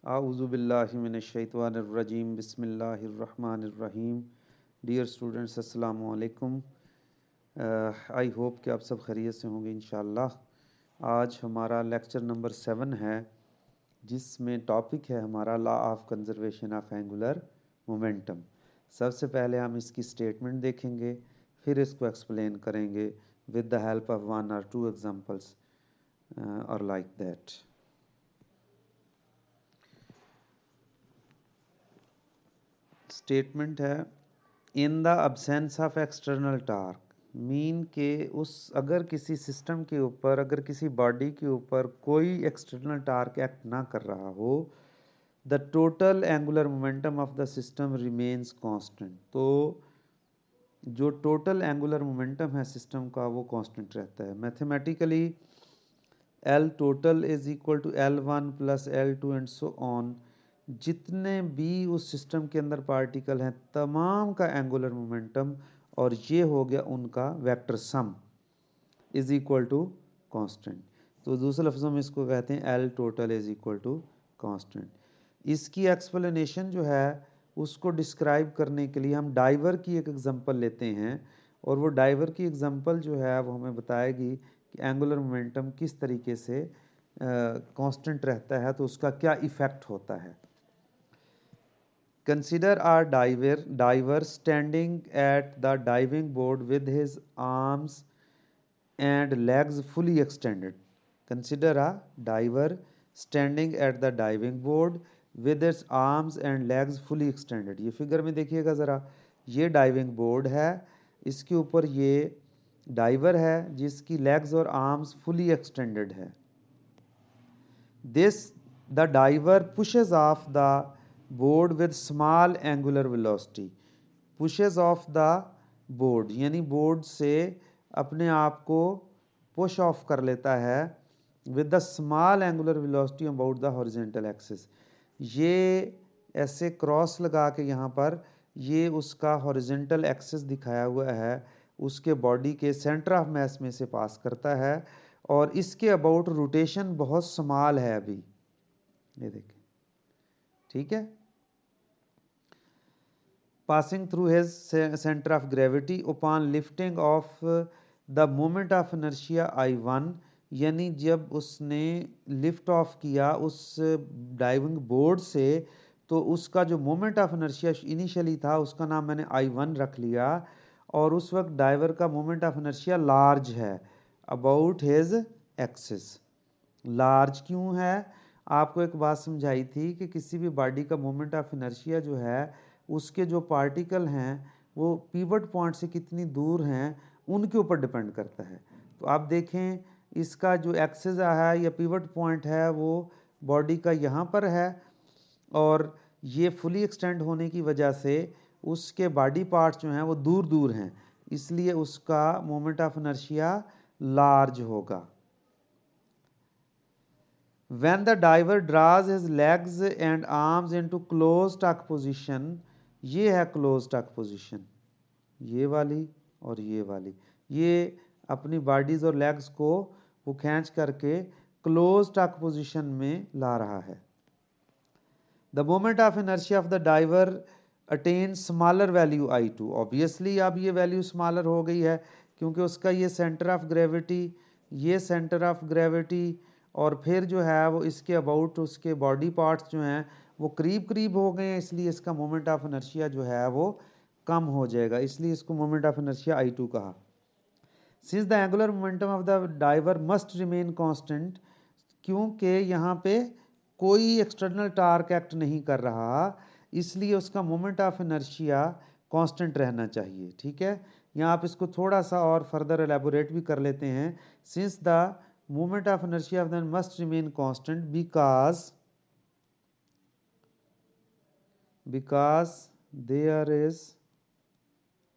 आऊज़ु बिल्लाहि मिनश्शैतानिर रजीम बिस्मिल्लाहिर रहमानिर रहीम। Dear students, अस्सलामु अलैकुम। आई होप कि आप सब खैरियत से होंगे इंशाअल्लाह। आज हमारा लेक्चर नंबर 7 है, जिसमें टॉपिक है हमारा law of conservation of angular momentum. सबसे पहले हम इसकी स्टेटमेंट देखेंगे, फिर इसको एक्सप्लेन करेंगे with the help of 1 or 2 examples और लाइक दैट। स्टेटमेंट है, in the absence of external torque, mean के उस अगर किसी सिस्टम के ऊपर, अगर किसी बॉडी के ऊपर कोई एक्सटर्नल टार्क एक्ट ना कर रहा हो, the total angular momentum of the system remains constant. तो जो टोटल एंगुलर मोमेंटम है सिस्टम का वो कांस्टेंट रहता है। Mathematically L total is equal to L1 plus L2 and so on. जितने भी उस सिस्टम के अंदर पार्टिकल हैं तमाम का एंगुलर मोमेंटम, और ये हो गया उनका vector sum, is equal to constant. तो दूसरे लफ्ज़ों में इसको कहते हैं L total is equal to constant. इसकी एक्सप्लेनेशन जो है उसको डिस्क्राइब करने के लिए हम डाइवर की एक एग्जांपल लेते हैं, और वो डाइवर की एग्जांपल जो है वो हमें बताएगी कि एंगुलर मोमेंटम किस तरीके से कांस्टेंट रहता है, तो उसका क्या इफ़ेक्ट होता है। Consider a diver standing at the diving board with his arms and legs fully extended. Consider a diver standing at the diving board with its arms and legs fully extended. ये figure में देखिएगा ज़रा, ये diving board है, इसके ऊपर ये driver है जिसकी लेग्स और आर्म्स फुली एक्सटेंडेड है। This the diver pushes off the board with small angular velocity. Pushes off the board यानी बोर्ड से अपने आप को पुश ऑफ कर लेता है with the small angular velocity about the horizontal axis. ये ऐसे क्रॉस लगा के यहाँ पर ये उसका हॉरिजेंटल एक्सिस दिखाया हुआ है, उसके बॉडी के सेंटर ऑफ मास में से पास करता है, और इसके अबाउट रोटेशन बहुत स्मॉल है अभी, ये देखें, ठीक है। Passing through his centre of gravity upon lifting of the moment of inertia I1, यानी जब उसने लिफ्ट ऑफ किया उस डाइविंग बोर्ड से, तो उसका जो मोमेंट ऑफ इनर्शिया इनिशियली था उसका नाम मैंने I1 रख लिया, और उस वक्त डाइवर का मोमेंट ऑफ इनर्शिया लार्ज है अबाउट हिज एक्सिस। लार्ज क्यों है? आपको एक बात समझाई थी कि किसी भी बॉडी का मोमेंट ऑफ इनर्शिया जो है उसके जो पार्टिकल हैं वो पिवट पॉइंट से कितनी दूर हैं उनके ऊपर डिपेंड करता है। तो आप देखें, इसका जो एक्सिस है या पिवट पॉइंट है वो बॉडी का यहाँ पर है, और ये फुली एक्सटेंड होने की वजह से उसके बॉडी पार्ट्स जो हैं वो दूर दूर हैं, इसलिए उसका मोमेंट ऑफ इनर्शिया लार्ज होगा। When the diver draws his legs and arms into closed tuck position, ये है closed tuck position, ये वाली और ये वाली, ये अपनी बॉडीज और लेग्स को वो खींच करके closed tuck position में ला रहा है। The moment of inertia of the diver attains smaller value I2. Obviously अब ये वैल्यू स्मॉलर हो गई है क्योंकि उसका ये सेंटर ऑफ ग्रेविटी, ये सेंटर ऑफ ग्रेविटी, और फिर जो है वो इसके अबाउट उसके बॉडी पार्ट्स जो हैं वो करीब करीब हो गए हैं, इसलिए इसका मोमेंट ऑफ इनर्शिया जो है वो कम हो जाएगा, इसलिए इसको मोमेंट ऑफ इनर्शिया I2 कहा। Since the angular momentum of the diver must remain constant, क्योंकि यहाँ पे कोई एक्सटर्नल टार्क एक्ट नहीं कर रहा, इसलिए उसका मोमेंट ऑफ इनर्शिया कांस्टेंट रहना चाहिए, ठीक है। यहाँ आप इसको थोड़ा सा और फर्दर एलेबोरेट भी कर लेते हैं। Since the moment of inertia of the must remain constant because there is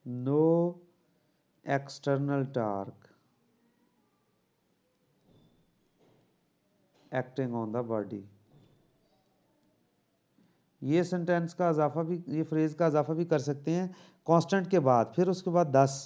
no external torque acting on the body। ये सेंटेंस का इजाफा भी, ये फ्रेज का इजाफा भी कर सकते हैं कांस्टेंट के बाद, फिर उसके बाद 10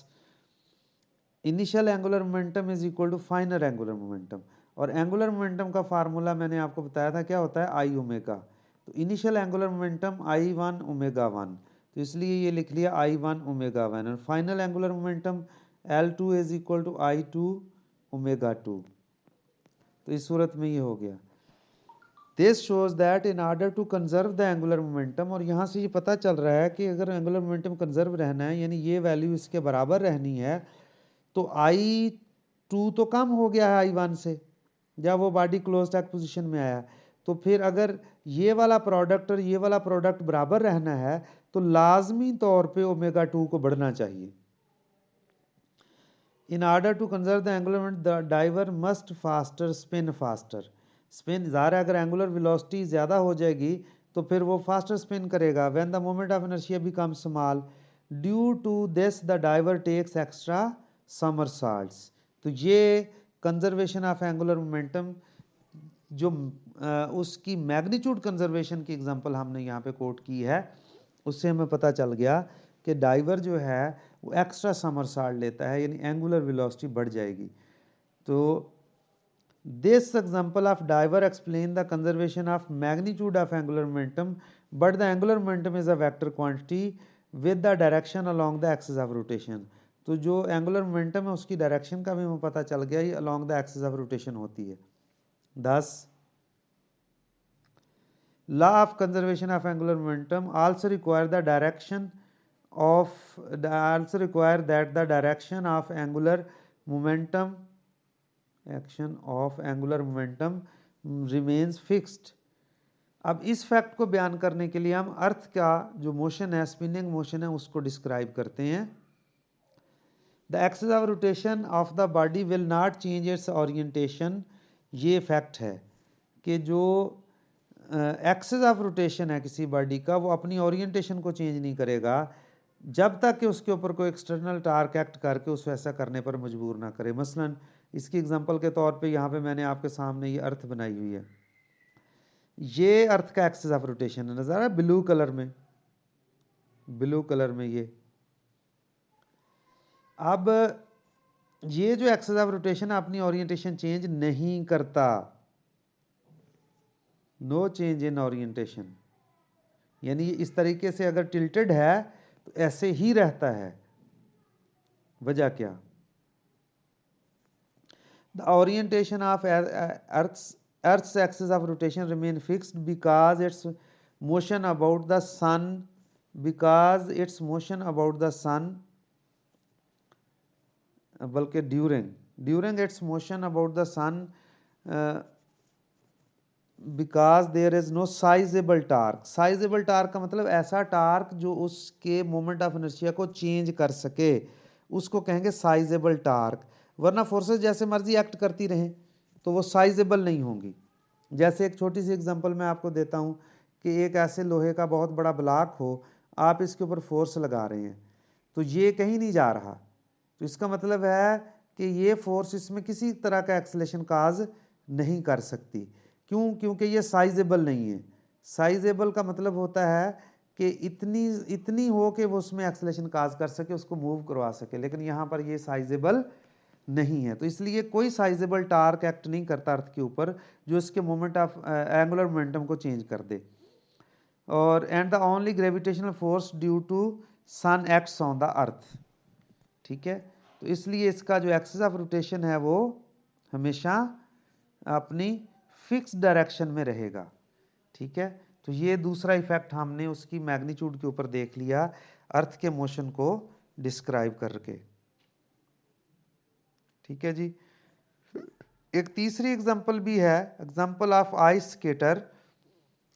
initial angular momentum is equal to final angular momentum, और एंगुलर मोमेंटम का फार्मूला मैंने आपको बताया था क्या होता है, I ओमेगा। तो initial angular momentum I1 omega 1, तो इसलिए ये लिख लिया I1 ओमेगा 1 और final angular momentum L2 is equal to I2 omega 2। तो इस सूरत में ये हो गया। This shows that in order to conserve the angular momentum, और यहाँ से ये पता चल रहा है कि अगर एंगुलर मोमेंटम कंजर्व रहना है यानी ये वैल्यू इसके बराबर रहनी है, तो I2 तो कम हो गया है I1 से जब वो बॉडी क्लोज टैक पोजीशन में आया। तो फिर अगर ये वाला प्रोडक्ट और ये वाला प्रोडक्ट बराबर रहना है तो लाजमी तौर पे ओमेगा 2 को बढ़ना चाहिए। In order to conserve the angular momentum the diver must faster spin faster. Spin ज़ाहिर है अगर एंगुलर वेलोसिटी ज़्यादा हो जाएगी तो फिर वो फास्टर स्पिन करेगा। When the moment of inertia become small due to this the diver takes extra somersaults. तो ये कंजर्वेशन ऑफ एंगुलर मोमेंटम जो उसकी मैग्नीट्यूड कंजर्वेशन की एग्जांपल हमने यहाँ पे कोट की है, उससे हमें पता चल गया कि डाइवर जो है वो एक्स्ट्रा समरसॉल्ट लेता है यानी एंगुलर वेलोसिटी बढ़ जाएगी। तो this example of diver explain the conservation of magnitude of angular momentum but the angular momentum is a vector quantity with the direction along the axis of rotation. तो जो angular momentum है उसकी direction का भी हमें पता चल गया, ये along the axis of rotation होती है। Thus, law of conservation of angular momentum also require that the direction of angular momentum remains fixed। अब इस फैक्ट को बयान करने के लिए हम अर्थ का जो मोशन है, स्पिनिंग मोशन है, उसको डिस्क्राइब करते हैं। The axis of rotation of the body will not change it's orientation. ये फैक्ट है कि जो एक्सिस ऑफ रोटेशन है किसी बॉडी का, वो अपनी ओरिएंटेशन को चेंज नहीं करेगा जब तक कि उसके ऊपर कोई एक्सटर्नल टार्क एक्ट करके उसको ऐसा करने पर मजबूर ना करे। मसलन इसकी एग्जांपल के तौर पे यहाँ पे मैंने आपके सामने ये अर्थ बनाई हुई है। ये अर्थ का एक्सिस ऑफ रोटेशन है, नजर आ रहा है ब्लू कलर में ये। अब ये जो एक्सिस ऑफ रोटेशन अपनी ओरिएंटेशन चेंज नहीं करता, नो चेंज इन ओरिएंटेशन, यानी इस तरीके से अगर टिल्टेड है तो ऐसे ही रहता है। वजह क्या? The orientation of earth's axis of rotation remain fixed because its motion about the sun बल्कि during its motion about the sun because there is no sizeable torque. Sizeable torque का मतलब ऐसा टार्क जो उसके मोमेंट ऑफ इनर्शिया को change कर सके, उसको कहेंगे साइजेबल टार्क। वरना फोर्सेस जैसे मर्जी एक्ट करती रहें तो वो साइजेबल नहीं होंगी। जैसे एक छोटी सी एग्जांपल मैं आपको देता हूँ कि एक ऐसे लोहे का बहुत बड़ा ब्लॉक हो, आप इसके ऊपर फोर्स लगा रहे हैं तो ये कहीं नहीं जा रहा, तो इसका मतलब है कि ये फोर्स इसमें किसी तरह का एक्सेलेरेशन काज नहीं कर सकती। क्यों? क्योंकि ये साइजेबल नहीं है। साइजेबल का मतलब होता है कि इतनी हो कि वो उसमें एक्सेलेरेशन काज कर सके, उसको मूव करवा सके, लेकिन यहाँ पर ये साइजेबल नहीं है। तो इसलिए कोई साइजेबल टार्क एक्ट नहीं करता अर्थ के ऊपर जो इसके मोमेंट ऑफ एंगुलर मोमेंटम को चेंज कर दे। और and the only gravitational force due to sun acts on the earth. ठीक है, तो इसलिए इसका जो एक्सिस ऑफ रोटेशन है वो हमेशा अपनी फिक्स डायरेक्शन में रहेगा। ठीक है, तो ये दूसरा इफेक्ट हमने उसकी मैग्नीट्यूड के ऊपर देख लिया अर्थ के मोशन को डिस्क्राइब करके। ठीक है जी, एक तीसरी एग्जांपल भी है, example of ice skater.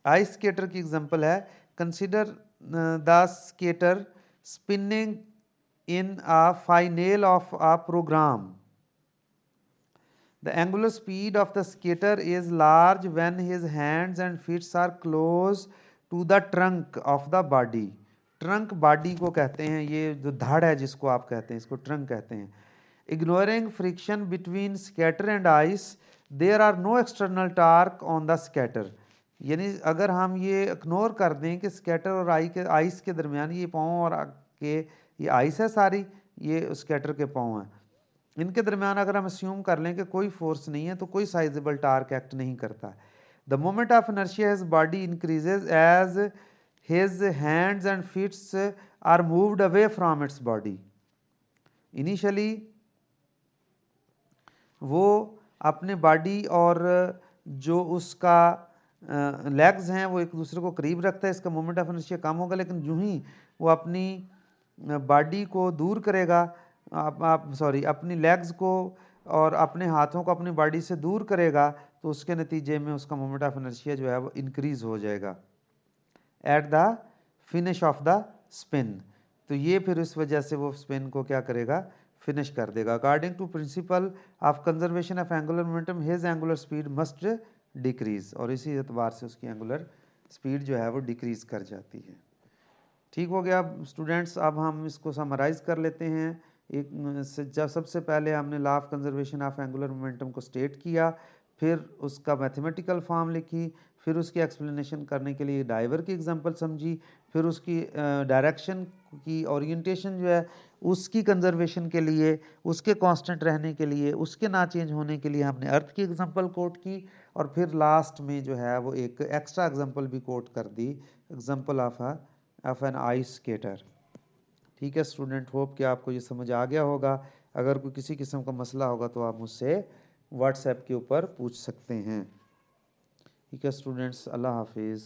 Ice skater की एग्जांपल है, consider the skater spinning in a final of a programme. The angular speed of the skater is large when his hands and feet are close to the trunk of the body। Trunk body को कहते हैं, ये जो धड़ है जिसको आप कहते हैं, इसको ट्रंक कहते हैं। Ignoring friction between skater and ice, there are no external torque on the skater। यानी अगर हम ये इग्नोर कर दें कि स्केटर और आइस के दरमियान ये पाँव और के ये आइस है सारी, ये स्केटर के पाँव हैं, इनके दरमियान अगर हम अस्यूम कर लें कि कोई फोर्स नहीं है तो कोई साइजेबल टार्क एक्ट नहीं करता। The moment of inertia his body increases as his hands and feet are moved away from its body. Initially वो अपने बॉडी और जो उसका लेग्स हैं वो एक दूसरे को करीब रखता है, इसका मोमेंट ऑफ इनर्शिया कम होगा, लेकिन यूं ही वो अपनी बॉडी को दूर करेगा, अपनी लेग्स को और अपने हाथों को अपनी बॉडी से दूर करेगा, तो उसके नतीजे में उसका मोमेंट ऑफ इनर्शिया जो है वो इंक्रीज हो जाएगा at the finish off the spin. तो ये फिर इस वजह से वो स्पिन को क्या करेगा, फिनिश कर देगा। According to principle of conservation of angular momentum his angular speed must decrease, और इसी एतबार से उसकी एंगुलर स्पीड जो है वो डिक्रीज कर जाती है। ठीक हो गया स्टूडेंट्स। अब हम इसको समराइज कर लेते हैं। जब सबसे पहले हमने law of conservation of angular momentum को स्टेट किया, फिर उसका मैथमेटिकल फॉर्म लिखी, फिर उसकी एक्सप्लेनेशन करने के लिए डाइवर की एग्जांपल समझी, फिर उसकी डायरेक्शन की ओरिएंटेशन जो है उसकी कंजर्वेशन के लिए, उसके कांस्टेंट रहने के लिए, उसके ना चेंज होने के लिए हमने अर्थ की एग्जांपल कोट की, और फिर लास्ट में जो है वो एक एक्स्ट्रा एग्जांपल भी कोट कर दी, example of an ice skater. ठीक है स्टूडेंट, होप कि आपको ये समझ आ गया होगा। अगर कोई किसी किस्म का मसला होगा तो आप मुझसे व्हाट्सएप के ऊपर पूछ सकते हैं। ठीक है स्टूडेंट्स, अल्लाह हाफिज़।